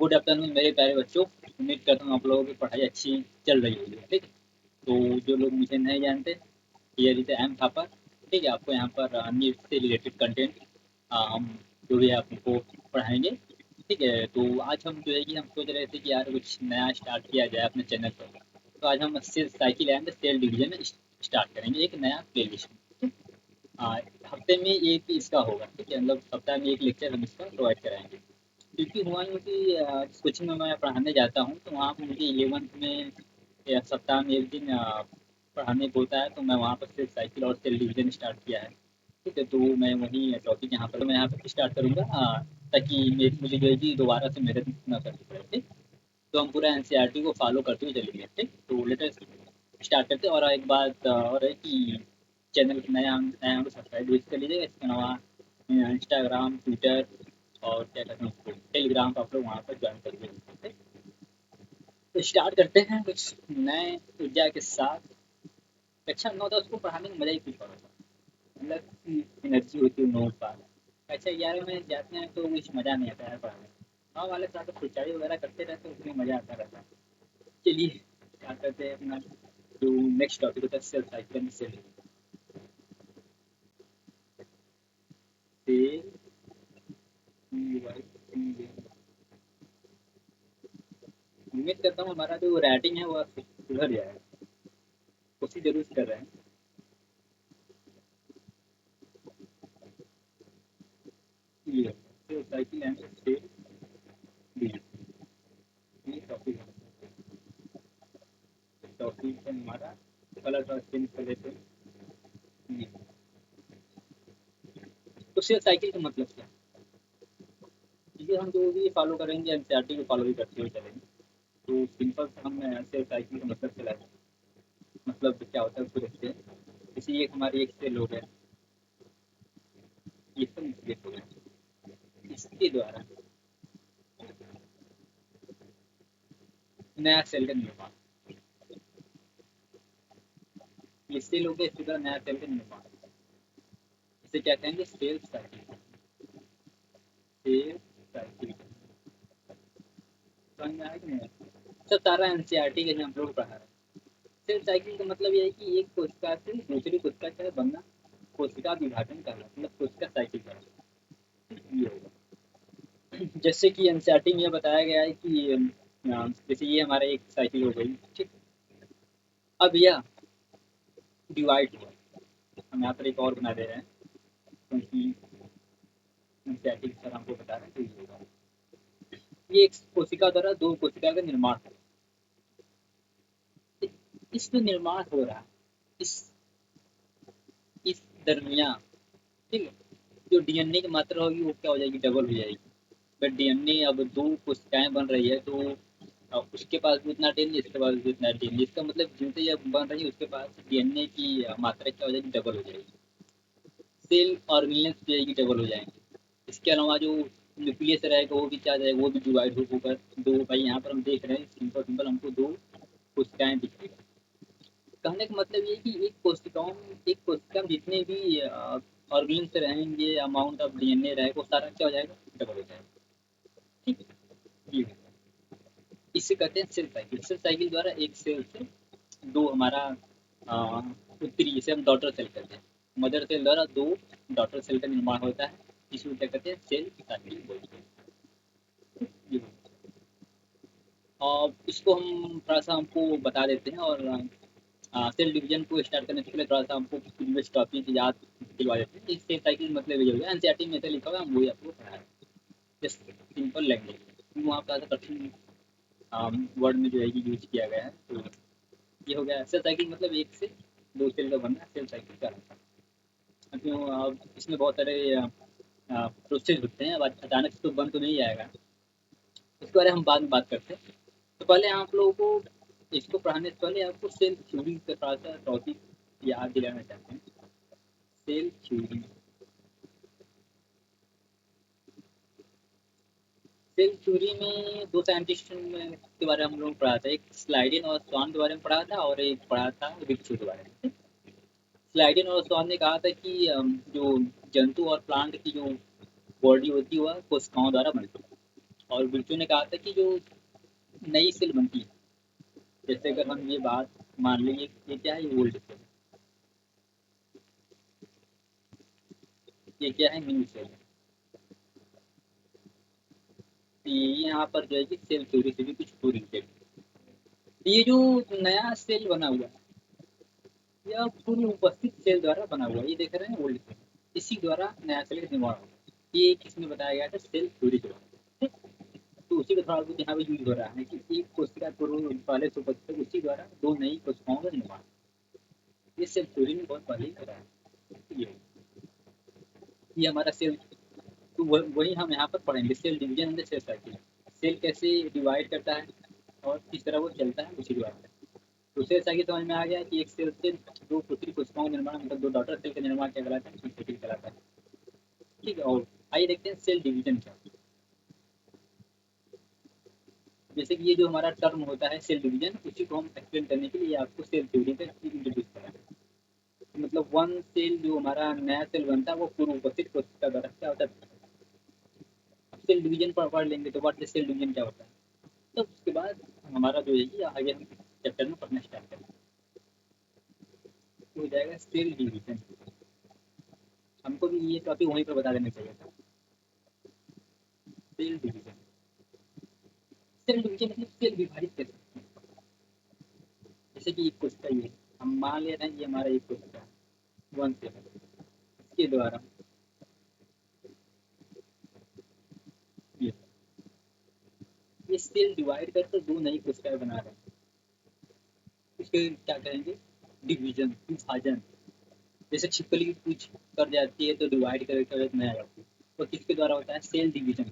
Good afternoon मेरे प्यारे बच्चों। उम्मीद करता हूँ आप लोगों की पढ़ाई अच्छी चल रही होगी। ठीक, तो जो लोग मुझे नहीं जानते, ये रीते एम थापर। ठीक है, आपको यहाँ पर नीट से रिलेटेड कंटेंट हम जो भी है आपको पढ़ाएंगे। ठीक है, तो आज हम जो है कि हम सोच रहे थे कि यार कुछ नया स्टार्ट किया जाए अपने चैनल पर। तो आज हम cell cycle and cell division start करेंगे एक नया प्ले लिस्ट। हफ्ते में एक इसका होगा। ठीक है, मतलब सप्ताह में एक लेक्चर हम इसका प्रोवाइड कराएंगे। क्योंकि हुआ यूँ कि कोचिंग में मैं पढ़ाने जाता हूँ, तो वहाँ पर मुझे 11th में या सप्ताह में एक दिन पढ़ाने को होता है। तो मैं वहाँ पर से साइकिल और सेल डिवीजन स्टार्ट किया है। ठीक है, तो मैं वही टॉपिक यहाँ पर स्टार्ट करूँगा, ताकि मुझे जो है कि दोबारा से मेहनत ना करनी पड़े। ठीक, तो हम पूरा एनसीईआरटी को फॉलो करते हुए चलेंगे। ठीक, तो लेटेस्ट स्टार्ट करते हैं। और एक बात और है कि चैनल नया नया हम सब्सक्राइब कर लीजिएगा। इसके अलावा इंस्टाग्राम, ट्विटर और क्या कहते हैं उसको, टेलीग्राम पर आप लोग वहाँ पर ज्वाइन कर लीजिए। तो स्टार्ट करते हैं कुछ नए ऊर्जा के साथ। कक्षा 9-10 को पढ़ाने में मज़ा ही कुछ और होता है। मतलब एनर्जी होती है नोट पर। कक्षा 11 में जाते हैं तो कुछ मज़ा नहीं आता है पढ़ाने में। गाँव वाले साथ तो खिंचाई वगैरह करते रहते हैं, उसमें मज़ा आता रहता है। चलिए स्टार्ट करते हैं अपना जो नेक्स्ट टॉपिक होता है, सेल साइकिल एंड सेल। उम्मीद करता हूँ हमारा जो राइटिंग है वो सुधर जाएगा। कोशिश जरूर कर रहे हैं। ये साइकिल एंड सेल ये टॉपिक है। टॉपिक है हमारा, कलर का चेंज कर लेते हैं। तो सेल साइकिल का मतलब क्या है? क्योंकि हम जो भी फॉलो करेंगे एनसीईआरटी को फॉलो भी करते हुए चलेंगे। तो सिंपल से हम सेल साइकिल का मतलब चलाएंगे। मतलब क्या होता है उसको देखते हैं। जैसे एक हमारी एक सेल हो गया, ये सब न्यूक्लियस हो गया। इसके द्वारा नया सेल का निर्माण, ये सेल हो गया, इसके द्वारा नया सेल का निर्माण। इसे क्या कहेंगे? Cell cycle. सेल साइकिल समझ में आया कि नहीं? सब सारा एनसीईआरटी के हम लोग पढ़ा रहे हैं। सेल साइकिल का मतलब ये है कि एक कोशिका से दूसरी कोशिका का बनना, कोशिका विभाजन करना, मतलब कोशिका साइकिल करना। ये होगा। जैसे कि एनसीईआरटी में यह बताया गया है कि जैसे ये हमारा एक साइकिल हो गई। ठीक, अब यह डिवाइड हुआ। हम यहाँ पर एक और बना दे रहे हैं, क्योंकि एनसीईआरटी सर हमको बता रहे हैं तो ये होगा। ये एक कोशिका द्वारा दो कोशिका का निर्माण है। इसमें निर्माण हो रहा है, इस इस दरमियान। ठीक है, जो डीएनए की मात्रा होगी वो क्या हो जाएगी? डबल हो जाएगी। बट डीएनए अब दो कोशिकाएं बन रही है, तो उसके पास भी उतना डीएनए, इसके पास भी उतना डीएनए। इसका मतलब जिनसे ये बन रही है उसके पास डीएनए की मात्रा क्या हो जाएगी? डबल हो जाएगी। सेल ऑर्गेनेल्स जो है डबल हो जाएंगे। इसके अलावा जो न्यूक्लियस रहेगा वो भी क्या जाएगा? वो भी डिवाइड होकर दो। भाई यहाँ पर हम देख रहे हैं सिंपल सिंपल हमको दो कोशिकाएं दिख रही है। कहने का मतलब ये है कि एक कोशिका में जितने भी ऑर्गेन्स रहेंगे, अमाउंट ऑफ डीएनए रहेगा, वो सारा क्या हो जाएगा? डबल हो जाएगा। ठीक है, ये इसे कहते हैं सेल साइकिल। सेल साइकिल द्वारा एक सेल से दो हमारा उत्तरी, जिसे हम डॉटर सेल कहते हैं, मदर सेल द्वारा दो डॉटर सेल का निर्माण होता है। इसको क्या कहते हैं? सेल साइकिल बोलते हैं। और इसको हम थोड़ा सा हमको बता देते हैं। और सेल डिवीजन को स्टार्ट करने से पहले थोड़ा सा हमको प्रीवियस टॉपिक याद दिलवा देते हैं। इस सेल साइकिल मतलब ये हो गया, एनसीईआरटी में ऐसा लिखा हुआ है, हम वही आपको पढ़ा रहे हैं। जस्ट सिंपल लैंग्वेज, वहाँ पर कठिन वर्ड में जो है कि यूज किया गया है। तो ये हो गया सेल साइकिल, मतलब एक से दो सेल का बनना सेल साइकिल का रहता है। क्यों? इसमें बहुत सारे प्रोसेस होते हैं। अब अचानक से तो बन तो नहीं जाएगा, इसके बारे में हम बाद में बात करते हैं। तो पहले आप लोगों को इसको पढ़ाने से पहले आपको सेल थ्योरी का थोड़ा सा टॉपिक याद दिलाना चाहते हैं। सेल थ्योरी, सेल थ्योरी में दो साइंटिस्ट के बारे में हम लोग पढ़ा था। एक स्लाइडिन और स्वान के बारे में पढ़ा था, और एक पढ़ा था रिक्शू के बारे में। स्लाइडिन और स्वान ने कहा था कि जो जंतु और प्लांट की जो बॉडी होती है वह कोशिकाओं द्वारा बनती है। और बिरचू ने कहा था कि जो नई सेल बनती है, जैसे अगर हम ये बात मान लेंगे, ये क्या है, ये ओल्ड सेल, ये क्या है, न्यू सेल। तो ये यहाँ पर जो है कि सेल थ्योरी से भी कुछ हो रिलेटेड। ये जो नया सेल बना हुआ है, यह पूर्व उपस्थित सेल द्वारा बना हुआ है। ये देख रहे हैं ओल्ड सेल, इसी द्वारा नया सेल का निर्माण हुआ। ये किसमें बताया गया था, सेल थ्योरी के द्वारा। तो उसी का थोड़ा बहुत यहाँ पे यूज हो रहा है कि एक कोशिका पूर्व पहले से उपस्थित, उसी द्वारा दो नई कोशिकाओं का निर्माण। ये सेल थ्योरी में बहुत पहले ही हो रहा है। ये हमारा सेल, तो वही हम यहाँ पर पढ़ेंगे, cell division and cell cycle. Cell कैसे डिवाइड करता है और किस तरह वो चलता है, उसी के बारे में। तो सेल साइकिल समझ में आ गया कि एक सेल से दो पुत्री कोशिकाओं का निर्माण, मतलब दो डॉटर सेल का निर्माण क्या कहलाता है, सेल साइकिल कहलाता है। ठीक है, और आइए देखते हैं सेल डिवीजन क्या। जैसे कि ये जो हमारा टर्म होता है सेल डिवीजन, उसी को हम एक्सप्लेन करने के लिए आपको सेल थ्योरी का इंट्रोड्यूस करें। मतलब वन सेल, जो हमारा नया सेल बनता है, वो पूर्व उपस्थित कोशिका द्वारा क्या होता है। सेल डिवीजन पर पढ़ लेंगे तो व्हाट इज सेल डिवीजन क्या होता है। तो उसके बाद हमारा जो है कि आगे हम चैप्टर में पढ़ना स्टार्ट करें, तो हो जाएगा सेल डिवीजन। हमको भी ये टॉपिक वहीं पर बता देना चाहिए था। सेल डिवीजन, सेल डिवीजन मतलब सेल विभाजित कैसे। जैसे कि एक कोशिका, ये हम मान ले रहे हैं, ये हमारा एक कोशिका है, वन सेल, इसके द्वारा ये ये सेल डिवाइड करके दो नई कोशिकाएं बना रहे हैं। इसके क्या कहेंगे, डिवीजन, विभाजन। जैसे छिपकली की पूछ कर जाती है तो डिवाइड कर नया जाती है, तो किसके द्वारा होता है, सेल डिवीजन।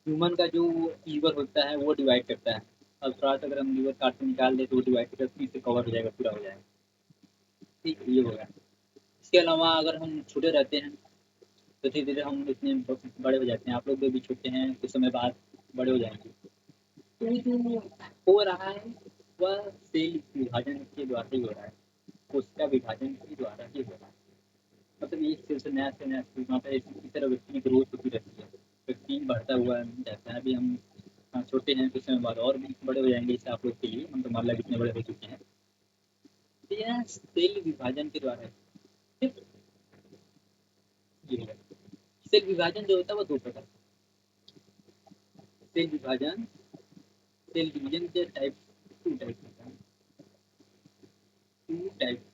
ह्यूमन का जो लीवर होता है वो डिवाइड करता है। अब थोड़ा सा अगर हम लीवर काट के निकाल दे तो वो डिवाइड करके इससे कवर हो जाएगा, पूरा हो जाएगा। ठीक है, ये होगा। इसके अलावा अगर हम छोटे रहते हैं तो धीरे धीरे हम इतने बड़े हो जाते हैं, आप लोग भी छोटे हैं, कुछ समय बाद बड़े हो जाएंगे। तो ये जो हो रहा है वह सेल विभाजन के द्वारा ही हो रहा है, कोशिका विभाजन के द्वारा ही हो रहा है। मतलब एक सेल से नया से नया सेल बनता है, इसी तरह व्यक्ति की ग्रोथ होती रहती है, व्यक्ति बढ़ता हुआ जाता है। अभी हम छोटे हैं, कुछ समय बाद और भी बड़े हो जाएंगे, इससे आप लोग के लिए हम तो मान लो कितने बड़े हो चुके हैं। तो यह सेल विभाजन के द्वारा है। ठीक, ये है। सेल विभाजन जो होता है वो दो प्रकार, सेल विभाजन, सेल डिवीजन के टाइप, टू टाइप होता है, टू टाइप।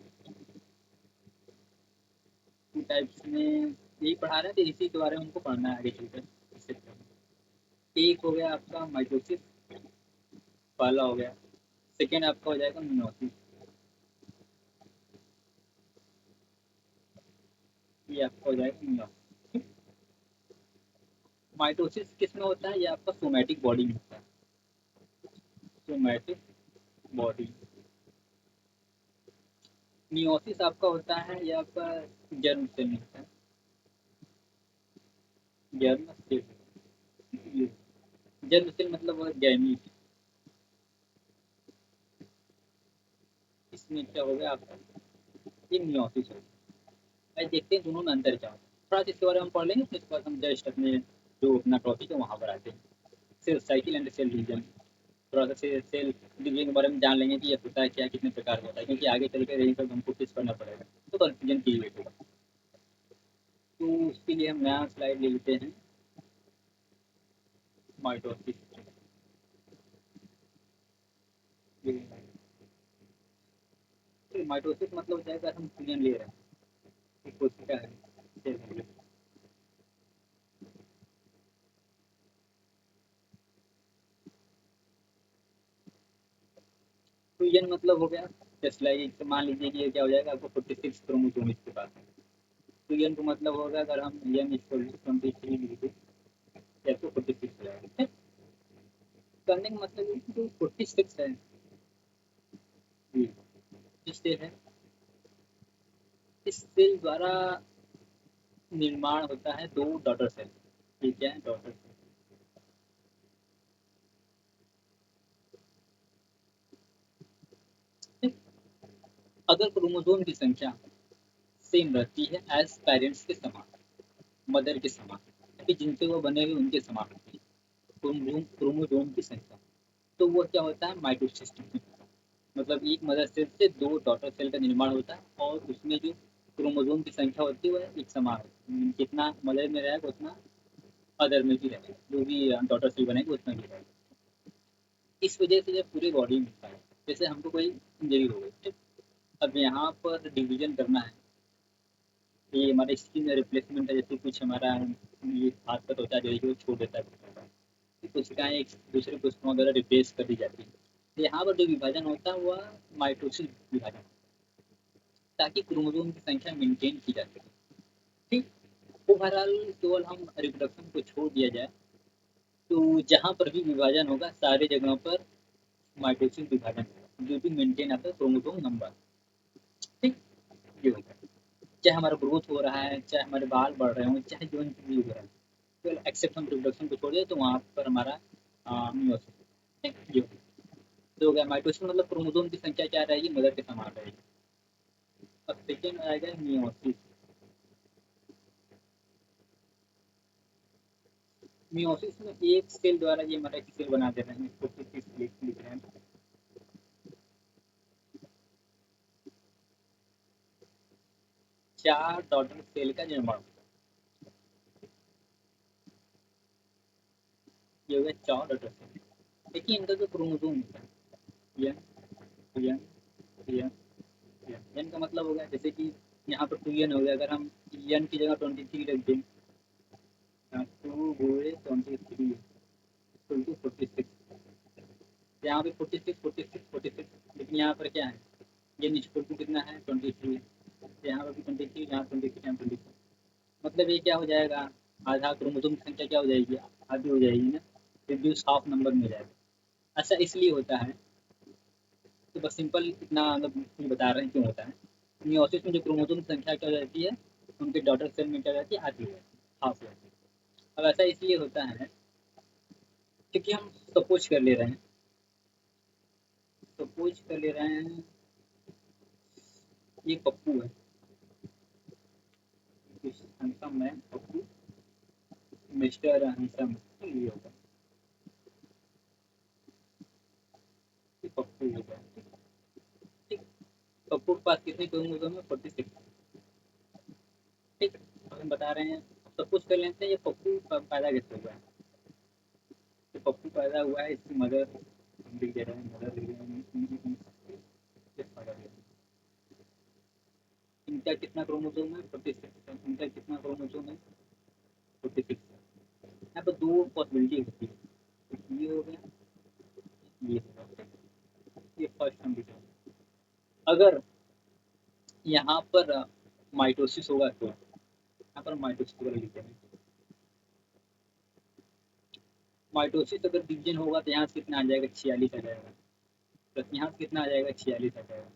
टू टाइप्स में यही पढ़ा रहे थे, इसी के बारे में हमको पढ़ना है आगे चलकर, इससे एक हो गया आपका माइटोसिस, पहला हो गया। सेकेंड आपका हो जाएगा मियोसिस, ये आपका हो जाएगा मियोसिस। माइटोसिस किस में होता है, ये आपका सोमैटिक बॉडी में होता है, सोमैटिक बॉडी। मियोसिस आपका होता है, ये आपका जर्म सेल में होता है, जर्म सेल। जर्म सेल मतलब गैमीट। इसमें क्या हो गया आपका, ये मियोसिस हो गया। आज देखते हैं दोनों में अंतर क्या होता है, थोड़ा सा इसके बारे में पढ़ लेंगे, फिर उसके बाद हम जस्ट अपने जो अपना टॉपिक है वहाँ पर आते हैं। Cell cycle and cell division, थोड़ा सा सेल डिवीजन के बारे में जान लेंगे कि ये होता है क्या, कितने प्रकार का होता है, क्योंकि आगे चल कर यही सब हमको फेस करना पड़ेगा, तो कन्फ्यूजन क्लियर होगा। तो उसके लिए हम नया स्लाइड ले लेते हैं, माइटोसिस। तो माइटोसिस मतलब होता है, अगर हम फ्यूजन ले रहे हैं, एक कोशिका है, सेल है, फ्यूजन मतलब हो गया, जस्ट लाइक मान लीजिए कि ये क्या हो जाएगा, आपको 46 क्रोमोसोम इसके पास है। फ्यूजन का मतलब होगा, अगर हम एन इक्वल टू 23 लिख दें, तो आपको 46 हो जाएगा। ठीक? करने का मतलब है कि जो 46 है, जी, जिस सेल है, इस सेल द्वारा निर्माण होता है दो डॉटर सेल। ये क्या है, डॉटर सेल। ठीक? अगर क्रोमोसोम की संख्या सेम रहती है एज पेरेंट्स के समान, मदर के समान, कि जिनसे वो बने हुए उनके समान होती है, क्रोमोसोम की संख्या। तो वो क्या होता है माइटोसिस। मतलब एक मदर सेल से 2 डॉटर सेल का निर्माण होता है और उसमें जो क्रोमोसोम की संख्या होती है वह एक समान होती है। जितना मदर में रहेगा उतना अदर में भी रहेगा, जो भी डॉटर सेल बनेगी उतना भी रहेगा। इस वजह से ये पूरी बॉडी में होता है। जैसे हमको कोई इंजरी हो गई, ठीक? अब यहाँ पर डिवीजन करना है। ये हमारे स्किन रिप्लेसमेंट है, जैसे कुछ हमारा ये हाथ का त्वचा जो है वो छोड़ देता है, कोशिकाएं एक दूसरे कोशिकाओं द्वारा रिप्लेस कर दी जाती है। तो यहाँ पर जो विभाजन होता है वह माइटोसिस विभाजन, ताकि क्रोमोसोम की संख्या मेंटेन की जा सके। ठीक। ओवरऑल केवल हम रिप्रोडक्शन को छोड़ दिया जाए तो जहाँ पर भी विभाजन होगा सारे जगहों पर माइटोसिस विभाजन होगा, जो भी मेंटेन आता है क्रोमोसोम नंबर। ठीक। ये होगा, चाहे हमारा ग्रोथ हो रहा है, चाहे हमारे बाल बढ़ रहे हों, चाहे जो भी हो रहा है, केवल एक्सेप्ट हम रिप्रोडक्शन को छोड़िए तो वहाँ पर हमारा मियोसिस। ठीक। ये हो गया माइटोसिस, मतलब क्रोमोसोम की संख्या क्या रहेगी, मदर के समान रहेगी। अब सेकेंड आएगा मियोसिस। मियोसिस में एक सेल द्वारा ये हमारा एक सेल बना दे रहे हैं, इसको किस लिख रहे हैं, 4 डॉटर सेल का निर्माण। ये हो गया 4 डॉटर सेल। देखिए इनका जो क्रोमोसोम होता है, एन एन एन का मतलब हो गया, जैसे कि यहाँ पर 2n हो गया, अगर हम एन की जगह 23 रख दें, 2 गुणे 23 इक्वल टू 46। यहाँ पे 46 46 46, लेकिन यहाँ पर क्या है, ये इक्वल टू कितना है 23, यहाँ पर भी 23, यहाँ 23, यहाँ 23। मतलब ये क्या हो जाएगा, आधा क्रोमोसोम की संख्या क्या हो जाएगी, आधी हो जाएगी ना, रिड्यूस हाफ नंबर में हो जाएगा। ऐसा इसलिए होता है, तो बस सिंपल इतना मतलब बता रहे हैं क्यों होता है। मियोसिस में जो क्रोमोसोम की संख्या क्या हो जाती है, उनके डॉटर सेल में क्या हो जाती है, आधी हो जाती है, हाफ हो जाती है। अब ऐसा इसलिए होता है क्योंकि हम सपोज कर ले रहे हैं, सपोज कर ले रहे हैं ये पप्पू है, हैंडसम है पप्पू, मिस्टर हैंडसम, ये होगा, ये पप्पू होगा। ठीक। पप्पू के पास कितने क्रोमोसोम है, 46। ठीक। हम बता रहे हैं, सपोज कर लेते हैं ये पप्पू पैदा कैसे हुआ है। तो पप्पू पैदा हुआ है, इसकी मदर हम लिख दे रहे हैं, मदर लिख रहे हैं, इनका कितना क्रोमोसोम है, 46। इनका कितना क्रोमोसोम है, 46। यहाँ पर दो पॉसिबिलिटी होती है, ये हो गया, ये हो गया। ये फर्स्ट कंडीशन। अगर यहाँ पर माइटोसिस होगा तो यहाँ पर माइटोसिस वगैरह लिखते हैं, माइटोसिस अगर डिवीजन होगा तो यहाँ से कितना आ जाएगा, 46 आ जाएगा, प्लस यहाँ से कितना आ जाएगा, 46 आ जाएगा।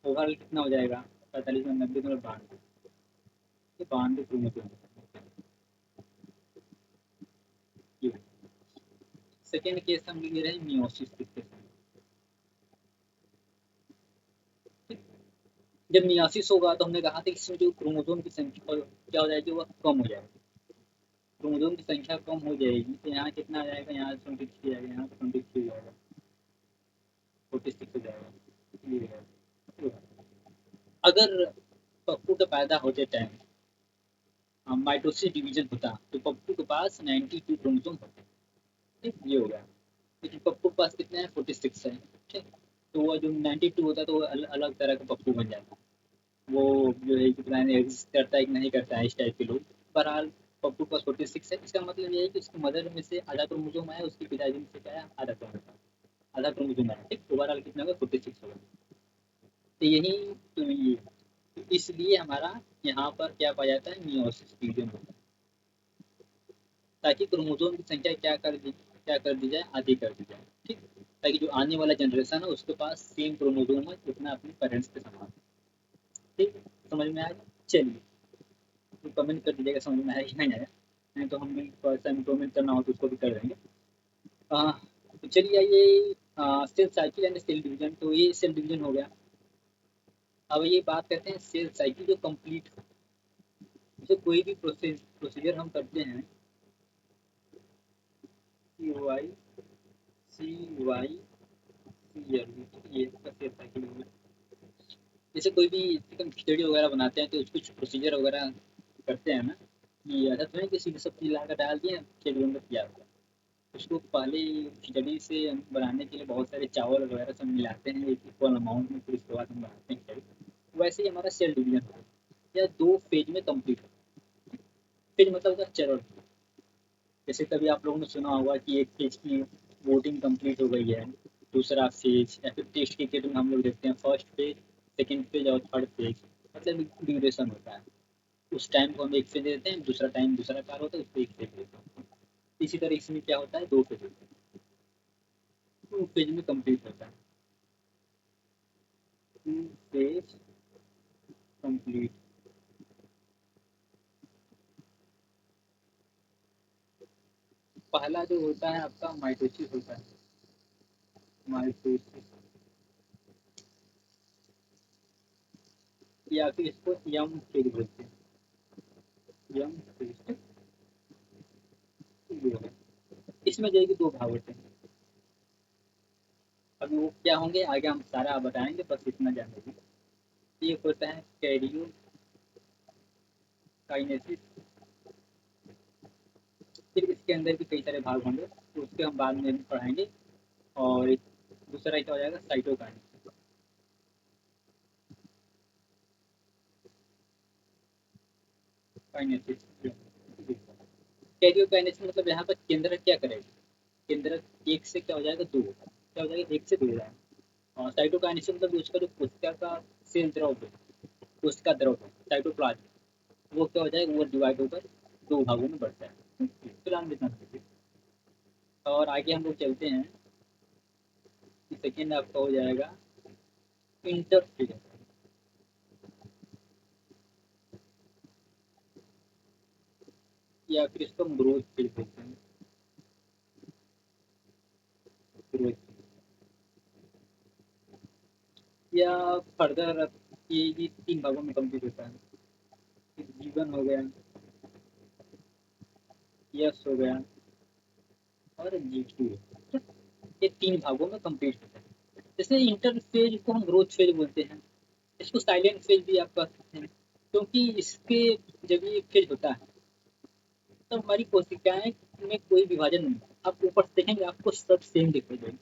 ओवरऑल कितना हो जाएगा, 45 में 90 में 92, ये 92 क्रोमोसोम। सेकेंड केस हम ले रहे हैं मियोसिस के केस में। जब मियासिस होगा तो हमने कहा था कि इसमें जो क्रोमोसोम की संख्या क्या हो जाएगी, वह कम हो जाएगी। क्रोमोसोम की संख्या कम हो जाएगी तो यहाँ कितना आ जाएगा, यहाँ 23 आएगा, यहाँ 23 हो जाएगा, 46 हो जाएगा, ये हो जाएगा। अगर पप्पू का पैदा होते टाइम माइटोसिस डिवीजन होता तो पप्पू के पास 92 क्रोमोसोम होते। ठीक। ये हो गया, लेकिन पप्पू के पास कितने हैं, 46 है। ठीक। तो वह जो 92 होता है तो वो अलग तरह का पप्पू बन जाता, वो जो है कि प्लान एग्जिस्ट करता है कि नहीं करता है, इस टाइप के लोग। बहरहाल पप्पू का 46 है, इसका मतलब ये है कि उसकी मदर में से आधा क्रोमोसोम आया, उसके पिताजी में से क्या है, आधा क्रोमोसोम, आधा क्रोमोसोम आया। ठीक। ओवरऑल कितना होगा, 46 होगा। तो यही, तो ये इसलिए हमारा यहाँ पर क्या पाया जाता है, मियोसिस डिवीजन होता है, ताकि क्रोमोसोम की संख्या क्या कर दी जाए, आधी कर दी जाए। ठीक। ताकि जो आने वाला जनरेशन है उसके पास सेम क्रोमोसोम है जितना अपने पेरेंट्स के समान। ठीक। समझ में आया। चलिए, तो कमेंट कर दीजिएगा समझ में आया कि नहीं आया, नहीं तो हम भी थोड़ा सा इम्प्रूवमेंट करना हो तो उसको भी कर देंगे। तो चलिए आइए, सेल साइकिल यानी सेल डिवीजन, तो ये सेल डिवीजन हो गया। अब ये बात करते हैं सेल साइकिल जो कंप्लीट, जैसे कोई भी प्रोसीजर हम करते हैं, Y C Y C L, ये कैसे था कि जैसे कोई भी चिकन खिचड़ी वगैरह बनाते हैं तो कुछ प्रोसीजर वगैरह करते हैं ना, कि ऐसा तो नहीं कि सीधे सब चीज़ ला कर डाल दिया खिचड़ी में तैयार हो गया। उसको पहले खिचड़ी से हम बनाने के लिए बहुत सारे चावल वगैरह सब मिलाते हैं एक इक्वल अमाउंट में, फिर उसके बाद हम बनाते हैं खिचड़ी। वैसे ही हमारा सेल डिवीजन होता है या दो फेज में कंप्लीट होता है। फेज मतलब होता है चरण। जैसे कभी आप लोगों ने सुना होगा कि एक फेज की वोटिंग कंप्लीट हो गई है, दूसरा फेज, या फिर टेस्ट क्रिकेट में हम लोग देखते हैं फर्स्ट फेज, सेकेंड फेज और थर्ड फेज, मतलब ड्यूरेशन होता है। उस टाइम को हम एक फेज देते हैं, दूसरा टाइम दूसरा कार होता है उसको एक फेज देते हैं। इसी तरह इसमें क्या होता है, दो फेज होते हैं, टू फेज में कंप्लीट होता है। Two phase complete. पहला जो होता है आपका माइटोसिस होता है, माइटोसिस, या फिर इसको यम फेज बोलते हैं, यम फेज ये है। इसमें जो है कि दो भाग होते हैं। अब वो क्या होंगे आगे हम सारा बताएंगे, बस इतना जान लीजिए। एक होता है कैरियो काइनेसिस, फिर इसके अंदर भी कई सारे भाग होंगे तो उसके हम बाद में पढ़ाएंगे। और एक दूसरा क्या हो जाएगा, साइटोकाइनेसिस। काइनेसिस, कैरियोकाइनेसिस मतलब यहाँ पर केंद्र क्या करेगा, केंद्र एक से क्या हो जाएगा, दो, क्या हो जाएगा, एक से दो हो जाएगा। और साइटोकाइनेसिस मतलब उसका जो कोशिका का सेल द्रव है, कोशिका द्रव है, साइटोप्लाज्म, वो क्या हो जाएगा, वो डिवाइड होकर दो भागों में बढ़ता है। फिलहाल इतना समझिए। और आगे हम लोग चलते हैं कि सेकेंड आपका हो जाएगा इंटरफेज, या फिर इसको हम ग्रोथ फेज बोलते हैं, ग्रोथ, या फर्दर ये भी तीन भागों में कंप्लीट होता है। जीवन हो गया, यश हो गया, और जी टू, ये तीन भागों में कंप्लीट होता है। जैसे इंटर फेज को हम ग्रोथ फेज बोलते हैं, इसको साइलेंट फेज भी आप कह सकते हैं, क्योंकि इसके जब ये फेज होता है तो हमारी कोशिकाएं में कोई विभाजन नहीं है। आप ऊपर से देखेंगे आपको सब सेम दिखाई देगा,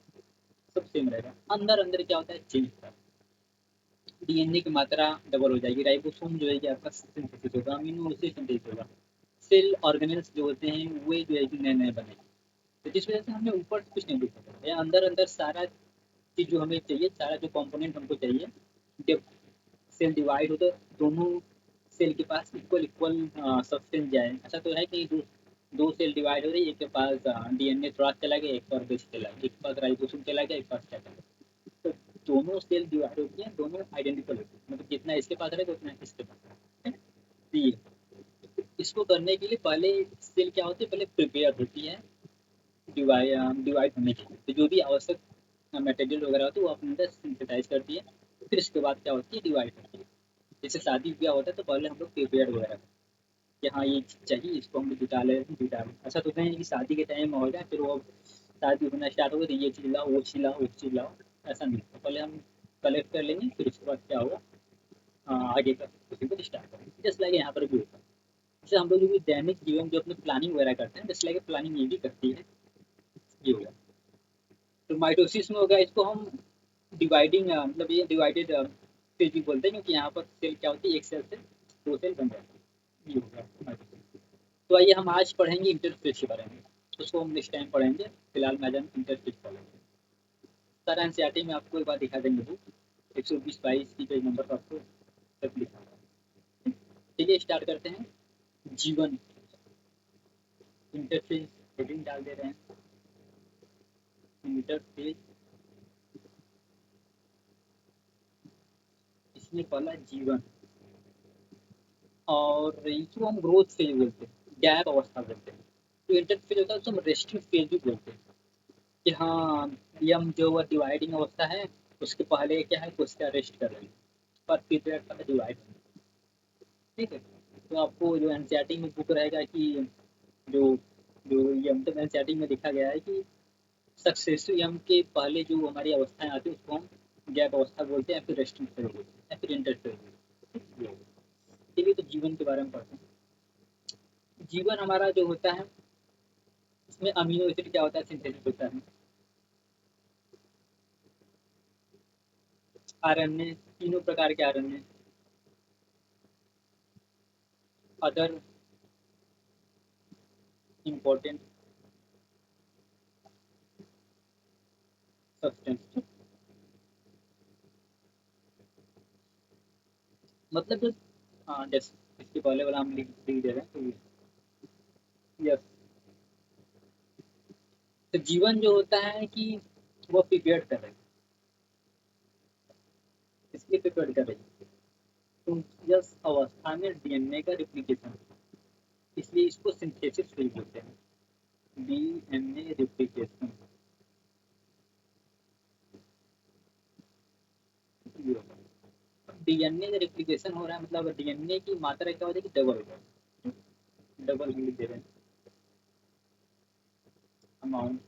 सब सेम रहेगा। अंदर अंदर क्या होता है, चेंज होता है। डीएनए की मात्रा डबल हो जाएगी, राइबोसोम जो है कि आपका सिंथेसिस होगा, अमीनो एसिड सिंथेसिस होगा, सेल ऑर्गेनेल्स जो होते हैं वे जो है कि नए नए बनेंगे। तो जिस वजह से हमें ऊपर कुछ नहीं दिख सकता या अंदर अंदर सारा चीज जो हमें चाहिए, सारा जो कंपोनेंट हमको चाहिए, जब सेल डिवाइड हो तो दोनों सेल के पास इक्वल इक्वल सब्सटेंस जाए। ऐसा तो है कि दो सेल डिवाइड हो रही है, एक के पास डीएनए थोड़ा चला गया, एक पर बेस चला गया, एक के पास राइबोसोम चला गया, एक पास चला गया, तो दोनों सेल डिवाइड होती हैं, दोनों आइडेंटिकल होती हैं, मतलब जितना इसके पास रहेगा उतना इसके पास रहेगा। तो इसको करने के लिए पहले सेल क्या होती है, पहले प्रिपेयर होती है डिवाइड होने के लिए। तो जो भी आवश्यक मटेरियल वगैरह होती है वो अपने अंदर सिंथेसाइज करती है, फिर इसके बाद क्या होती है, डिवाइड होती है। जैसे शादी ब्याह होता है तो पहले हम लोग प्रिपेयर वगैरह करते हैं कि हाँ ये चीज़ चाहिए, इसको हम जुटा ले जुटा लें। ऐसा तो नहीं कि शादी के टाइम में हो जाए फिर वो शादी होना स्टार्ट हो गई तो ये चीज़ लाओ, वो चीज़ लाओ, वो चीज़ लाओ, ऐसा नहीं होता। पहले हम कलेक्ट कर लेंगे, फिर उसके बाद क्या होगा, आगे का प्रोसीजर स्टार्ट करेंगे। जस्ट लाइक यहाँ पर भी होता है। जैसे हम लोग जो भी दैनिक जीवन जो अपनी प्लानिंग वगैरह करते हैं, जस्ट लाइक प्लानिंग ये भी करती है, ये होगा। तो माइटोसिस में होगा, इसको हम डिवाइडिंग मतलब ये डिवाइडेड फेज भी बोलते हैं, क्योंकि यहाँ पर सेल क्या होती है, एक सेल से दो सेल बन जाती है, ये होगा माइटोसिस। तो आइए हम आज पढ़ेंगे इंटरफेज के बारे में, उसको हम नेक्स्ट टाइम पढ़ेंगे। फिलहाल मैं इंटरफेज पढ़ेंगे। सर एनसीईआरटी में आपको एक बार दिखा देंगे बुक 120-22 की पेज नंबर पर आपको सब लिखा हुआ है। चलिए स्टार्ट करते हैं। जीवन, इंटरफेज हेडिंग डाल दे रहे हैं, इंटरफेज, इसमें पहला जीवन, और इसको हम ग्रोथ फेज बोलते हैं, गैप अवस्था बोलते हैं। तो इंटरफेज होता है उसको हम रेस्टिंग फेज भी बोलते हैं, कि हाँ ये हम जो डिवाइडिंग अवस्था है उसके पहले क्या है, कोशिका रेस्ट कर रही है, पर पीरियड का डिवाइड, ठीक है। तो आपको जो एनसीईआरटी में बुक रहेगा कि जो जो ये हम तो मैंने स्टार्टिंग में देखा गया है कि सक्सेसिव यम के पहले जो हमारी अवस्थाएं आती है उसको हम गैप अवस्था बोलते हैं, या फिर रेस्टिंग फेज बोलते हैं, या फिर इंटर फेज बोलते हैं। चलिए तो जीवन के बारे में पढ़ते हैं। जीवन हमारा जो होता है इसमें अमीनो एसिड क्या होता है, सिंथेसिस होता है। आरएनए, तीनों प्रकार के आरएनए, अदर इम्पोर्टेंट सब्सटेंस, मतलब जो हाँ जैसे इसके पहले वाला हम लिख दे रहे हैं तो यस। तो जीवन जो होता है कि वो प्रिपेयर कर रहे हैं, इसलिए प्रिपेयर कर रही है तो यस अवस्था में डीएनए का रिप्लिकेशन, इसलिए इसको सिंथेसिस भी बोलते हैं, डीएनए रिप्लिकेशन। डीएनए का रिप्लिकेशन हो रहा है मतलब डीएनए की मात्रा क्या हो जाएगी, डबल हो जाएगी। डबल हम लिख दे रहे हैं, अमाउंट,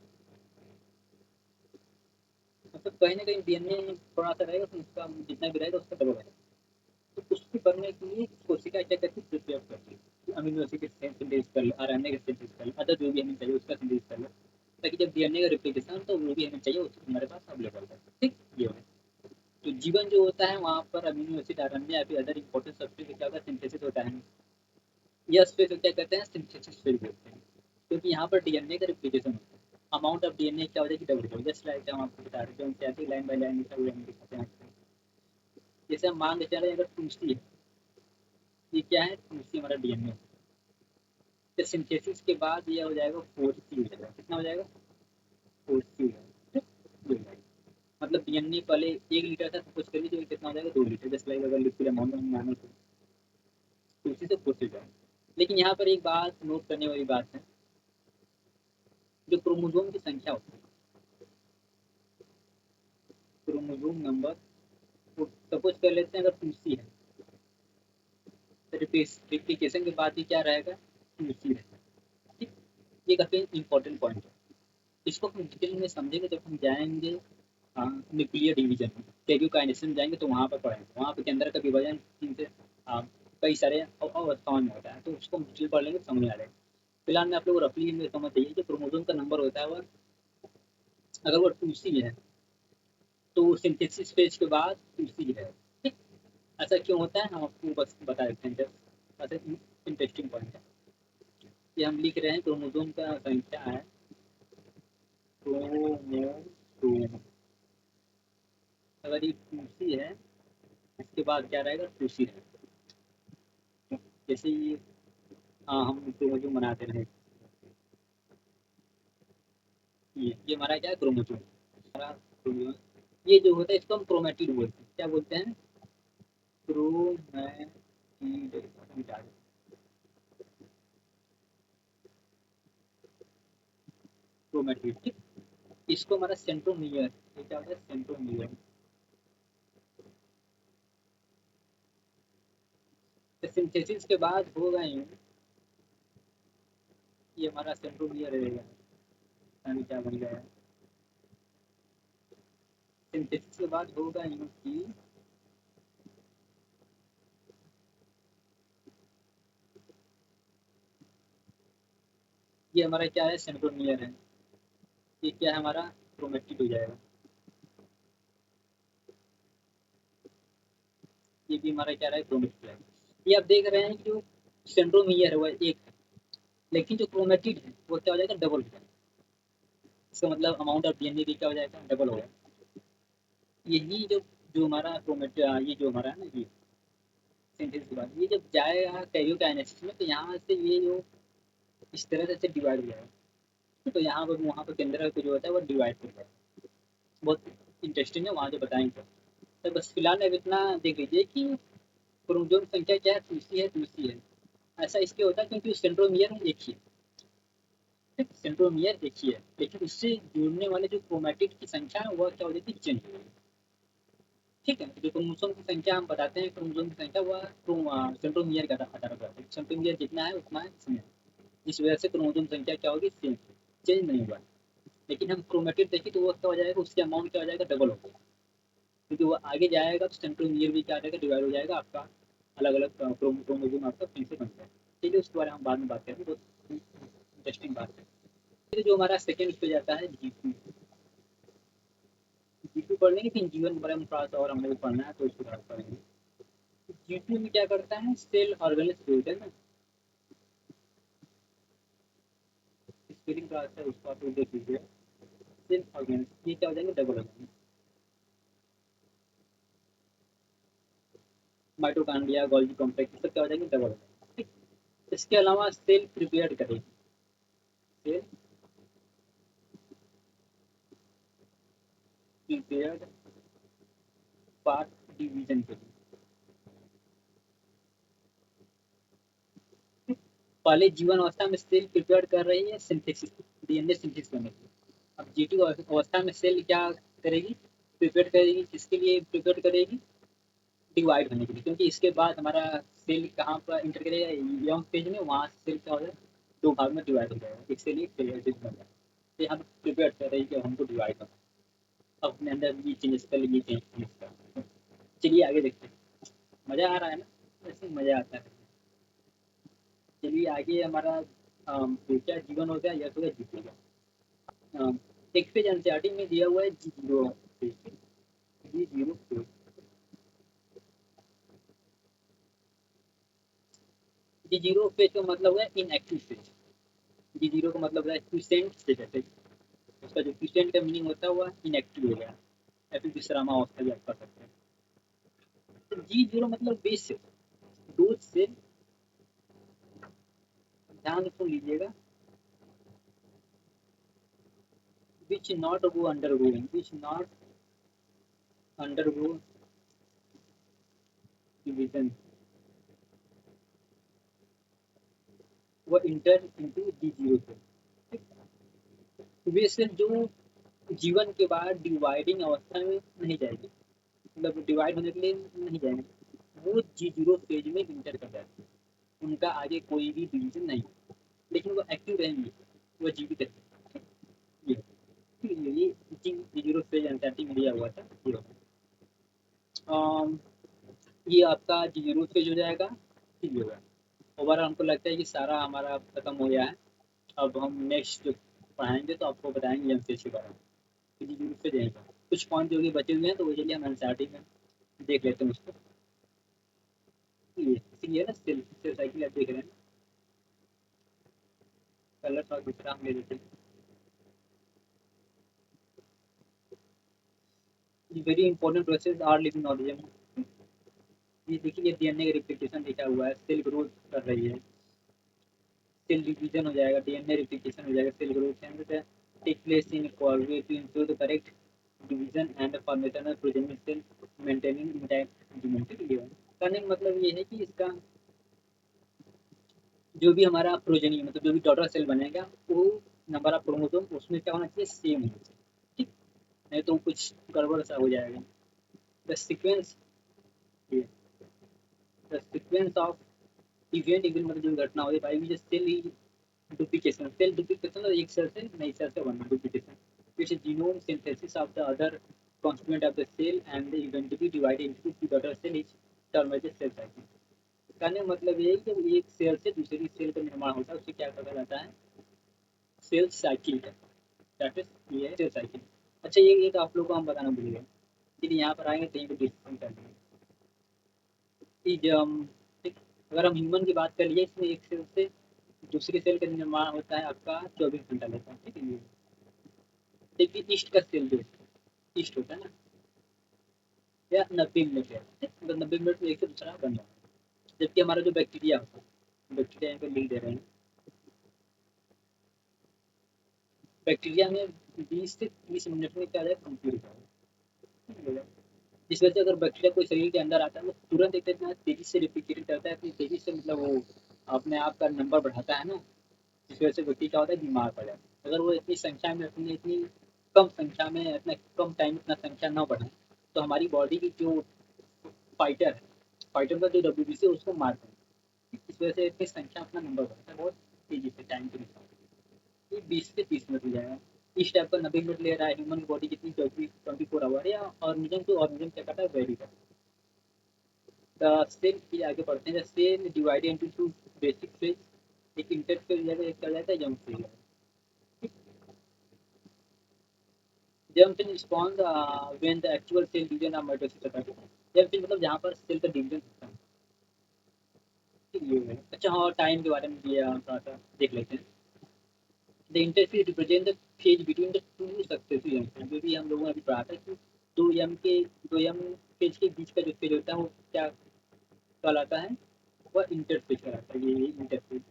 मतलब कहीं ना कहीं डीएनए थोड़ा सा रहेगा तो उसका जितना भी रहेगा उसका डबल रहेगा। तो उसको करने के लिए कोशिका क्या करती है, प्रिपेयर करती है, अमीनो एसिड के सिंथेसिस कर ले, आरएनए के सिंथेसिस कर ले, अदर जो भी हमें चाहिए उसका सिंथेसिस कर ले, ताकि जब डीएनए का रिप्लिकेशन तो वो भी हमें चाहिए उसको हमारे पास अवेलेबल है। ठीक ये है। तो जीवन जो होता है वहाँ पर अमीनो एसिड, आरएनए या फिर अदर इंपॉर्टेंट सब्सटेंस क्या होता है, सिंथेसिस होता है। यस फिर क्या कहते हैं, सिंथेसिस फिर बोलते हैं, क्योंकि यहाँ पर डीएनए का रिप्लिकेशन होता है। अमाउंट ऑफ डीएनए क्या हो जाएगी, डबल हो, जस्ट लाइक हम आपको बता रहे हैं जो लाइन बाय लाइन लिखा हुआ है हम दिखाते हैं। जैसे हम मान के चले अगर तुलसी है, ये क्या है, तुलसी हमारा डीएनए, तो सिंथेसिस के बाद ये हो जाएगा 4C हो जाएगा, कितना हो जाएगा, 4C हो जाएगा। मतलब डीएनए पहले 1 लीटर था, सपोज कर लीजिए कितना हो जाएगा, 2 लीटर, जस्ट लाइक अगर लिक्विड अमाउंट में माने तो तुलसी से 4C हो जाएगा। लेकिन यहाँ पर एक बात नोट करने वाली बात है, जो क्रोमोसोम की संख्या होती है, क्रोमोसोम नंबर, वो सपोज कर लेते हैं अगर तुलसी है तो रिप्लिकेशन के बाद ही क्या रहेगा, तुलसी रहेगा। ठीक, ये काफी इंपॉर्टेंट पॉइंट है, इसको हम डिटेल में समझेंगे जब हम जाएंगे न्यूक्लियर डिवीजन में, कैरियोकाइनेसिस में जाएंगे तो वहाँ पर पढ़ेंगे, वहाँ पे अंदर का विभाजन इनसे कई सारे अवस्थाओं में होता है, तो उसको हम डिटेल पढ़ लेंगे, समझ में आ जाएगा। फिलहाल में आप लोग रफली में समझ जाइए कि क्रोमोसोम का नंबर होता है, वह अगर वो 2C है तो सिंथेसिस फेज के बाद 2C है। ठीक, ऐसा क्यों होता है हम आपको बस बता देते हैं, जस्ट ऐसा इंटरेस्टिंग पॉइंट है। ये हम लिख रहे हैं क्रोमोसोम का संख्या है, क्रोमोसोम, अगर ये 2C है इसके बाद क्या रहेगा, 2C रहेगा। जैसे ये हम क्रोमोसोम बनाते रहे, ये हमारा क्या है, क्रोमोसोम, हमारा क्रोमोसोम, ये जो होता है इसको हम क्रोमेटिड बोलते हैं, क्या बोलते हैं, क्रोमेटिड, क्रोमेटिड। ठीक, इसको हमारा सेंट्रोमियर, ये क्या होता है, सेंट्रोमियर। तो सिंथेसिस के बाद होगा यूँ, ये हमारा सेंट्रोमियर रहेगा, यानी क्या बन गया, सिंथेसिस के बाद होगा यूँ कि ये हमारा क्या है, सेंट्रोमियर है, ये क्या है हमारा, क्रोमेटिड हो जाएगा। ये भी हमारा क्या रहा है, क्रोमेटिड है। ये आप देख रहे हैं कि जो सेंट्रोमियर है वह एक है, लेकिन जो क्रोमेटिड है वो क्या हो जाएगा, डबल हो जाएगा। इसका मतलब अमाउंट ऑफ डीएनए भी क्या हो जाएगा, डबल हो जाएगा। यही जो जो हमारा क्रोमेटिड, ये जो हमारा है ना, ये सिंथेसिस के बाद ये जब जाएगा कैरियोकाइनेसिस में, तो यहाँ से ये जो इस तरह से डिवाइड हो जाएगा, तो यहाँ पर वहाँ पर केंद्र को जो होता है वो डिवाइड हो जाएगा। बहुत इंटरेस्टिंग है, वहाँ जो बताएंगे। तो बस फिलहाल अब इतना देख लीजिए कि क्रोमोसोम संख्या क्या है, 2C है, 2C है। ऐसा इसलिए होता है क्योंकि सेंट्रोमियर एक ही है, ठीक, सेंट्रोमियर एक ही है, लेकिन उससे जुड़ने वाले जो क्रोमेटिड की संख्या है वह क्या हो जाती है, चेंज हो जाती है। ठीक है, जो क्रोमोसोम की संख्या हम बताते हैं, क्रोमोसोम की संख्या वह सेंट्रोमियर का आधार पर है, सेंट्रोमियर जितना है उतना है इसमें। इस वजह से क्रोमोसोम संख्या क्या होगी, सेम, चेंज नहीं हुआ। लेकिन हम क्रोमेटिड देखें तो वो क्या हो जाएगा, उसके अमाउंट क्या हो जाएगा, डबल हो जाएगा, क्योंकि वो आगे जाएगा तो सेंट्रोमियर भी क्या आ जाएगा, डिवाइड हो जाएगा, आपका अलग अलग क्रोमोसोम आपका फिर से बन जाएगा। ठीक है, उसके बारे में हम बाद में बात करेंगे, बहुत इंटरेस्टिंग बात है। फिर जो हमारा सेकेंड पे जाता है G2। G2 पढ़ लेंगे, फिर जीवन के बारे में थोड़ा सा और हम लोग पढ़ना है तो उसके बाद पढ़ेंगे। G2 में क्या करता है, सेल ऑर्गेनिज है ना, स्पेलिंग क्लास है उसको आप लोग देख लीजिए। सेल ऑर्गेनिज ये क्या हो जाएंगे, डबल हो जाएंगे। माइटोकॉन्ड्रिया, गोल्गी कॉम्प्लेक्स, ये सब क्या हो जाएंगे, डबल हो जाएंगे। ठीक। इसके अलावा सेल प्रिपेयर करेगी, सेल प्रिपेयर्ड पार्ट डिवीजन के लिए। पहले जीवन अवस्था में सेल प्रिपेयर कर रही है सिंथेसिस, डीएनए सिंथेसिस करने के लिए। अब G2 अवस्था में सेल क्या करेगी, प्रिपेयर करेगी, किसके लिए प्रिपेयर करेगी, डिवाइड होने के लिए, क्योंकि इसके बाद हमारा सेल कहाँ पर इंटर करेगा, यंग फेज में, वहाँ सेल क्या हो जाएगा, दो भाग में डिवाइड हो जाएगा, एक सेल एक सेल बन जाएगा। तो यहाँ प्रिपेयर कर रही है कि हमको डिवाइड करना, अपने अंदर ये चेंजेस कर, ये चेंज कर। चलिए आगे देखते हैं, मज़ा आ रहा है ना, ऐसे मज़ा आता है। चलिए आगे हमारा तो क्या जीवन हो गया, यह हो गया जीत गया। एक पेज एनसीईआरटी में दिया हुआ है G0 page, G0 page. G0 page का मतलब है इनएक्टिव पेज। G0 का मतलब है क्विसेंट स्टेज है। उसका जो क्विसेंट का मीनिंग होता है वो इनएक्टिव हो गया, या फिर विश्रामा अवस्था भी आप कर सकते हैं। तो G0 मतलब बेस से, डोज से, ध्यान सुन लीजिएगा, which not go undergoing, which not undergo division, वो इंटर इंटू G0 से। वे सेल जो जीवन के बाद डिवाइडिंग अवस्था में नहीं जाएगी, मतलब डिवाइड होने के लिए नहीं जाएंगे, वो G0 फेज में इंटर कर जाते हैं, उनका आगे कोई भी डिवीजन नहीं, लेकिन वो एक्टिव रहेंगे, वो जीवित रहेंगे। ये ये G0 फेज एंटार्क्टिक में दिया हुआ था ये। ये आपका G0 फेज हो जाएगा, ठीक होगा। ओवरऑल हमको लगता है कि सारा हमारा खत्म हो गया है। अब हम नेक्स्ट जो पढ़ाएंगे तो आपको बताएंगे एमसीएच के बारे में, कि G0 फेज जाएंगे, कुछ पॉइंट जो भी बचे हुए हैं तो वो चलिए हम एनसीईआरटी में देख लेते हैं उसको। इसीलिए ना सेल सेल साइकिल आप देख रहे हैं, कलर और दूसरा हम ले लेते हैं। Very important process are living organism. ये देखिए डीएनए का रिप्लिकेशन लिखा हुआ है, सेल ग्रोथ कर रही है, सेल डिवीजन हो जाएगा, डीएनए रिप्लिकेशन हो जाएगा, cell growth and take place in coordinate to ensure the correct division and formation of progenic cell maintaining intact genomic division. कहने का मतलब ये है कि इसका जो भी हमारा प्रोजेनी मतलब जो भी डॉटर सेल बनेगा, वो नंबर ऑफ क्रोमोसोम उसमें क्या होना चाहिए, सेम होना चाहिए। ठीक, नहीं तो कुछ गड़बड़ सा हो जाएगा। The sequence, the sequence of event, event मतलब जो घटना होगी by which cell duplication, cell duplication और एक सेल से नई सेल से बनना, duplication, which is genome synthesis of the other constituent of the cell and the eventually divided into two daughter cell is termed as cell cycle। कहने का मतलब ये है कि जब एक सेल से दूसरी सेल का निर्माण होता है उसे क्या कहा जाता है, सेल साइकिल है, दैट इज ये सेल साइकिल। अच्छा ये एक आप लोगों को हम बताना भूल गए, लेकिन यहाँ पर आएंगे कहीं पर डिस्कशन करेंगे कि जब ठीक, अगर हम ह्यूमन की बात कर लिए, इसमें एक सेल से दूसरी सेल का निर्माण होता है आपका 24 घंटा लेता है, ठीक है। लेकिन ईस्ट का सेल जो ईस्ट होता है ना, या 90 मिनट है, मतलब 90 मिनट में एक से दूसरा बन जाता है। जबकि हमारा जो बैक्टीरिया होता है, बैक्टीरिया यहाँ पे लिख दे रहे हैं, बैक्टीरिया में 20 से 30 मिनट में क्या है, कंप्लीट हो जाएगा। जिस वजह से अगर बैक्टीरिया कोई शरीर के अंदर आता है वो तुरंत एक इतना तेजी से रिप्लिकेट करता है, इतनी तेजी से, मतलब वो अपने आप का नंबर बढ़ाता है ना, जिस वजह से व्यक्ति क्या होता है, बीमार पड़ जाता है। अगर वो इतनी संख्या में, अपनी इतनी कम संख्या में, इतना कम टाइम इतना संख्या ना बढ़ाए, तो हमारी बॉडी की जो फाइटर है, फाइटर का जो डब्ल्यूबीसी है उसको मार दें, इस वजह से इतनी संख्या अपना नंबर बढ़ता है बहुत तेजी से टाइम के अनुसार ये 20 से 30 मिनट हो जाएगा। इस टाइप का 90 मिनट ले रहा है ह्यूमन बॉडी जितनी 24 आवर या ऑर्गेनिज्म टू ऑर्गेनिज्म क्या करता है वेरी करता है। द सेल फिर आगे बढ़ते हैं, the cell divided into two basic phase, एक इंटरफेज हो जाएगा, एक क्या हो जाता है jump phase. Jump in response when the actual cell division of mitosis occurs। Jump in मतलब जहाँ पर सेल का डिवीजन होता है। ठीक है, ये है। अच्छा हाँ, टाइम के बारे में भी थोड़ा सा देख लेते हैं। The interface represent the phase between the two successive junction, जो भी हम लोगों ने अभी पढ़ा था कि दो एम फेज के बीच का जो फेज होता है वो क्या कहलाता है, वह इंटरफेज कहलाता है। ये इंटरफेज,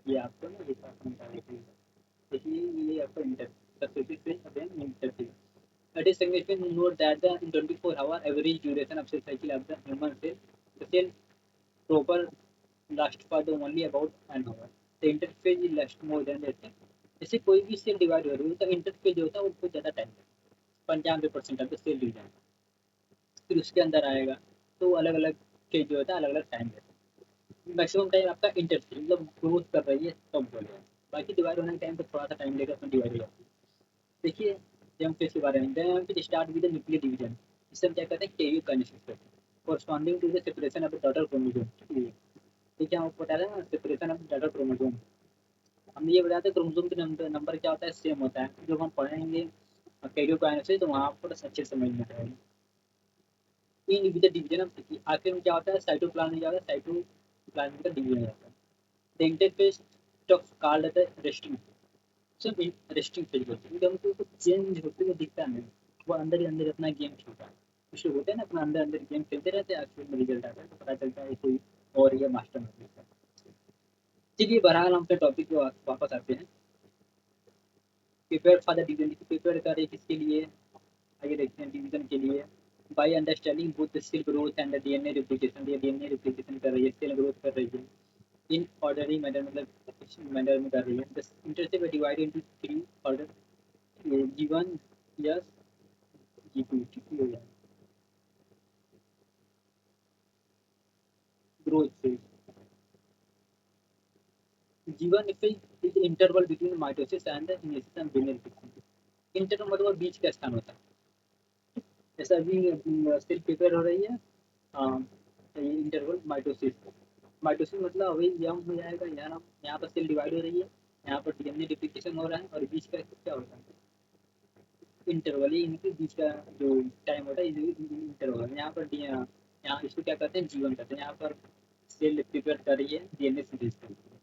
ये आपको ना ये साथ में बता देते हैं। देखिए ये आपका inter successive phase again interphase. It is significant to note that the in 24-hour average duration of cell cycle of the human cell, the cell proper lasts for the only about an hour. The interphase will last more than that. जैसे कोई भी cell divide हो रही है तो interphase जो होता है वो बहुत ज़्यादा time, 95% of the cell division फिर उसके अंदर आएगा। तो अलग अलग फेज जो होता है अलग अलग टाइम लेता है। मैक्सिमम टाइम आपका इंटरफेज मतलब ग्रोथ कर रही है तब बोलेगा, बाकी डिवाइड होने के टाइम पर थोड़ा सा टाइम लेगा उसमें डिवाइड हो जाती है। देखिए जंप फेज के बारे में, jump start with the nuclear division, इसे हम क्या कहते हैं कैरियोकाइनेसिस कहते हैं, corresponding to the separation of the daughter chromosome। ठीक है, हम आपको बता रहे हैं ना सेपरेशन ऑफ डॉटर क्रोमोसोम। हमने ये बताया था क्रोमोसोम के नंबर क्या होता है, सेम होता है। जब हम पढ़ेंगे कैरियोकाइनेसिस तो वहाँ पर अच्छे से समझ में आएगा। In with the division of, आखिर में क्या होता है साइटोप्लाज्म में क्या होता है, साइटोप्लाज्म का डिवीजन हो जाता है। The interface of called the resting, सिर्फ रेस्टिंग फेज बोलते हैं, क्योंकि हमको कुछ चेंज होते हुए दिखता नहीं, वो अंदर ही अंदर अपना गेम खेलता है। कुछ लोग होते हैं ना अपना अंदर अंदर गेम खेलते रहते हैं, आखिर में रिजल्ट आता है तो पता चलता है कोई और ये मास्टर है। चलिए बहरहाल हम अपने टॉपिक पे वापस आते हैं। Prepare for the division, prepare करें किसके लिए, आगे देखते हैं डिवीजन के लिए। By understanding both the cell growth and the DNA replication, ये डीएनए रेप्लिकेशन कर रही है, सेल ग्रोथ कर रही है इन ऑर्डरली मैनर, मतलब इस मैनर में कर रही है। The intercept divide into 3 order, G1 yes, G2 ठीक हो जाएगा। Growth phase, G1 phase is interval between mitosis and the initiation benefit. Interval मतलब बीच का स्थान होता है। जैसे अभी सेल प्रिपेयर हो रही है, ये इंटरवल माइटोसिस, माइटोसिस मतलब वही यम हो जाएगा, यहाँ पर सेल डिवाइड हो रही है, यहाँ पर डीएनए डुप्लीकेशन हो रहा है और बीच का क्या होता है इंटरवल, ये इनके बीच का जो टाइम होता है इंटरवल। यहाँ पर यहाँ इसको क्या कहते हैं जीवन कहते हैं। यहाँ पर सेल प्रिपेयर कर रही है डीएनए सिंथेसिस कर रही है।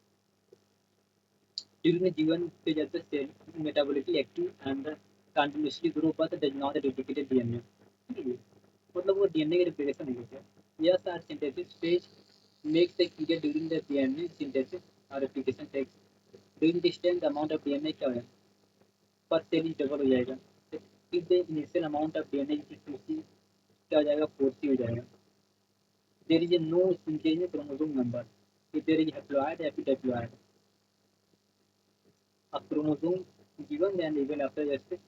ड्यूरिंग द जीवन पे जैसे cell metabolically active and continuously grow but does not duplicated DNA, मतलब वो डीएनए की रिप्लिकेशन नहीं होती है। S or synthesis phase makes a period during the DNA synthesis or replication takes। During this time the amount of DNA क्या है पर cell ही double हो जाएगा। if the initial amount of DNA is 2C क्या हो जाएगा 4C हो जाएगा। there is a no change in chromosome number if there is haploid या फिर diploid। अब chromosome given and even after जैसे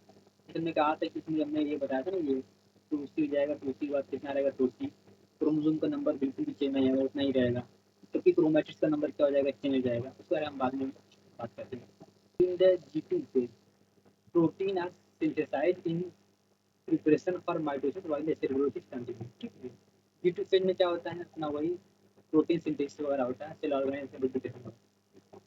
हमने कहा था कि इसमें हमने ये बताया था ना ये 2C हो जाएगा, 2C के बाद कितना रहेगा 2C। क्रोमोसोम का नंबर बिल्कुल भी चेंज नहीं होगा, उतना ही रहेगा। क्योंकि क्रोमैटिड्स का नंबर क्या हो जाएगा चेंज हो जाएगा, उसके बारे में हम बाद में बात करते हैं। In the G2 phase protein are synthesized in preparation for mitosis while the cell growth is continue. G2 phase में क्या होता है अपना वही प्रोटीन सिंथेसिस वगैरह होता है, सेल ऑर्गेनाइजेशन डुप्लीकेशन होता है।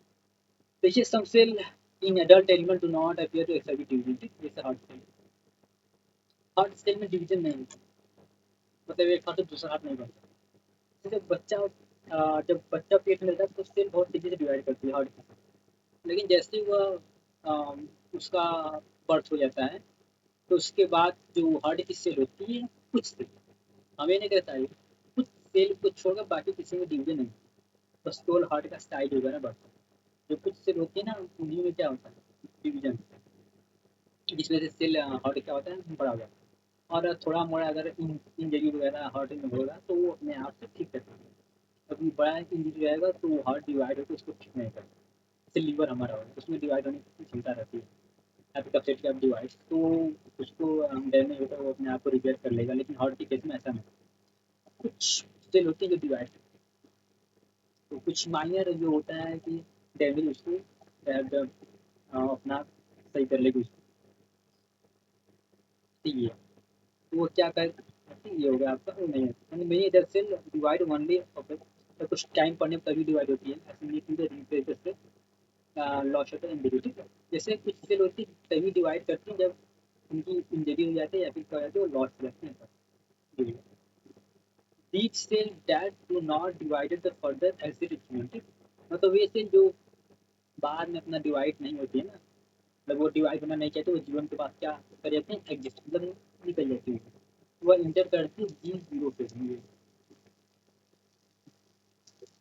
देखिए some cell in adult animal do not appear to excited division, जैसे हार्ट सेल में डिवीजन नहीं होता, मतलब एक हाथ से दूसरा हाथ नहीं बनता। जब बच्चा पेट में रहता है तो सेल बहुत तेजी से डिवाइड करती है हार्ट की। लेकिन जैसे ही वह उसका बर्थ हो जाता है तो उसके बाद जो हार्ट की सेल होती है, कुछ सेल, हमें नहीं कहता है, कुछ सेल को छोड़कर बाकी किसी में डिवीजन नहीं, बस केवल हार्ट का साइज वगैरह बढ़ता है। जो कुछ सेल होती है ना उन्हीं में क्या होता है डिवीजन, जिसमें से सेल हार्ट क्या होता है बड़ा हो जाता है। और थोड़ा मोड़ा अगर इंजरी वगैरह हार्ट में होगा तो वो अपने आप से ठीक करता है। अभी बड़ा इंजरी रहेगा तो हार्ट डिवाइड होकर उसको ठीक नहीं करता। जैसे लीवर हमारा होगा उसमें डिवाइड होने की क्षमता रहती है, एपिकल ऑफ डिवाइस, तो उसको डैमेज होता है वो अपने आप को रिपेयर कर लेगा। लेकिन हार्ट के केस में ऐसा नहीं, कुछ सेल होती है जो डिवाइड, तो कुछ माइनर जो होता है कि डैमेज उसको शायद अपना सही कर लेगी उसको। ठीक है, तो वो क्या कर, ठीक ये हो गया आपका, वो नहीं है मेरी इधर से डिवाइड ओनली तो कुछ टाइम पढ़ने पर तभी डिवाइड होती है, ऐसे नहीं कि रिफ्रेशर से लॉस होता है इंजरी, ठीक है। जैसे कुछ सेल होती है तभी डिवाइड करती है जब उनकी इंजरी हो जाती है या फिर क्या हो जाती है वो लॉस हो जाती है। Each cell that do not divided the further exit instrument, मतलब ये सेल जो बाद में अपना डिवाइड नहीं होती है ना, मतलब वो डिवाइड होना नहीं चाहते, वो जीवन के बाद क्या कर जाते हैं, एग्जिस्ट मतलब निकल जाती है, वह इंटर करती है जी जीरो फेज में।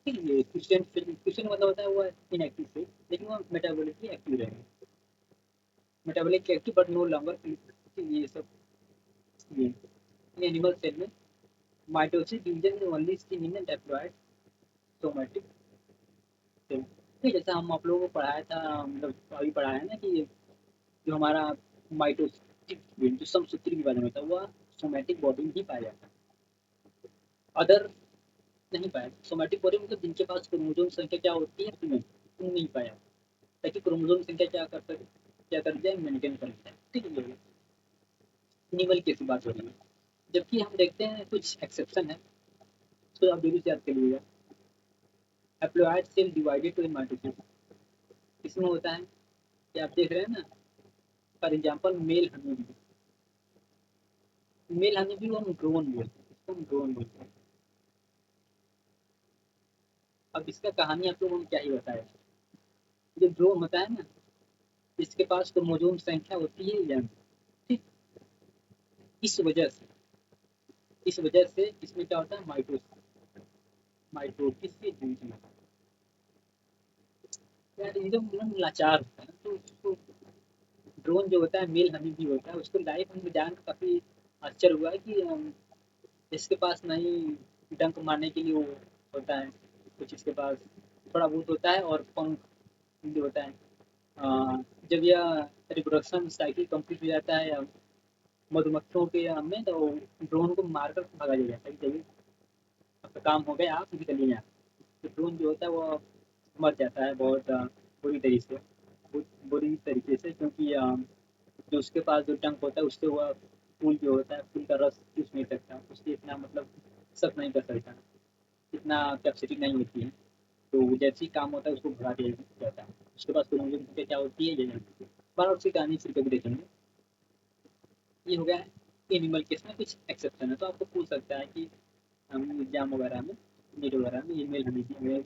ठीक है, क्वेश्चन क्वेश्चन मतलब होता है वो इनएक्टिव फेज, लेकिन वो मेटाबॉलिकली एक्टिव रहेगा, metabolic active but no longer. ये सब ये एनिमल सेल में mitosis division only scheme in diploid somatic cell. ठीक है, जैसा हम आप लोगों को पढ़ाया था, मतलब अभी पढ़ाया है ना कि जो हमारा माइटोसिस जो समसूत्री के बारे में था, वह सोमैटिक बॉडी में ही पाया जाता है, अदर नहीं पाया। सोमैटिक बॉडी मतलब जिनके पास क्रोमोसोम संख्या क्या होती है, तुम नहीं पाया, ताकि क्रोमोसोम संख्या क्या कर सके, क्या कर जाए, मेंटेन कर जाए। ठीक है, एनिमल की बात हो रही है। जबकि हम देखते हैं कुछ एक्सेप्शन है, तो आप जरूर से याद कर लीजिएगा। Haploid cell divided to mitosis, इसमें होता है कि आप देख रहे हैं ना, फॉर एग्जांपल मेल हनी भी, मेल हनी भी हम ड्रोन बोलते हैं, इसको हम ड्रोन बोलते हैं। अब इसका कहानी आप लोगों को क्या ही बताया, जो ड्रोन होता है ना, इसके पास क्रोमोसोम संख्या होती है या, ठीक, इस वजह से, इस वजह से इसमें क्या होता है, माइटोसिस, माइटोसिस के बीच में यार एकदम एकदम लाचार होता है, तो उसको ड्रोन जो होता है मेल हनी भी होता है, उसको लाइफ में जान काफी आश्चर्य हुआ है कि इसके पास नहीं डंक मारने के लिए वो होता है, कुछ इसके पास थोड़ा बहुत होता है और पंख भी होता है। जब यह रिप्रोडक्शन साइकिल कंप्लीट हो जाता है मधुमक्खियों के में, तो ड्रोन को मारकर भगा दिया जाता है कि चलिए आपका काम हो गया, आप निकलिए यहाँ। तो ड्रोन जो होता है वो मर जाता है बहुत बुरी तरीके से, बुरी तरीके से, क्योंकि जो उसके पास जो टंक होता है उससे वह फूल जो होता है फूल का रस चूस नहीं सकता, उसकी इतना मतलब सब नहीं कर सकता, इतना कैपेसिटी नहीं होती है। तो जैसे ही काम होता है उसको भगा दिया जाता है, उसके पास क्रोमोसोम संख्या क्या होती है ये जानते हैं। बार उसकी कहानी फिर कभी देखेंगे। ये हो गया एनिमल केस में कुछ एक्सेप्शन है, तो आपको पूछ सकता है कि हम एग्जाम वगैरह में, नीट वगैरह में ईमेल हमें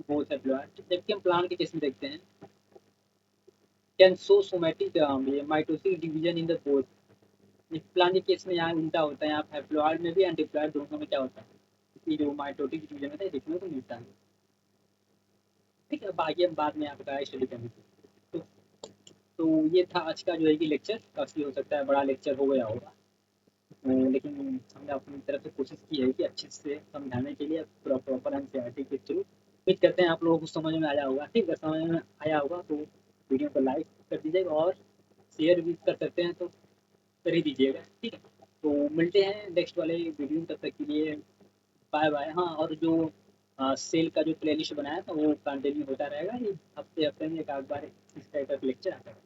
बहुत है, जबकि हम प्लान के केस में देखते हैं can so somatic mitosis division in the both. Plan के केस में यहाँ उल्टा होता है, यहाँ हैप्लॉइड में भी एंड डिप्लॉइड दोनों में क्या होता है कि जो माइटोटिक डिवीजन होता है देखने को मिलता है। ठीक है, बाकी हम बाद में आपका स्टडी करेंगे। तो, तो ये था आज का जो है कि लेक्चर, काफ़ी हो सकता है बड़ा लेक्चर हो गया होगा, लेकिन हमने अपनी तरफ से कोशिश की है कि अच्छे से समझाने के लिए पूरा प्रॉपर एनसीईआरटी के थ्रू। उम्मीद करते हैं आप लोगों को समझ में आया होगा। ठीक है, समझ में आया होगा तो वीडियो को लाइक कर दीजिएगा और शेयर भी कर सकते हैं तो कर ही दीजिएगा। ठीक है, तो मिलते हैं नेक्स्ट वाले वीडियो, तब तक के लिए बाय बाय। हाँ, और जो सेल का जो प्लेलिस्ट बनाया था वो कंटिन्यू होता रहेगा, ये हफ्ते हफ्ते में एक आध बार इस टाइप का लेक्चर आता है।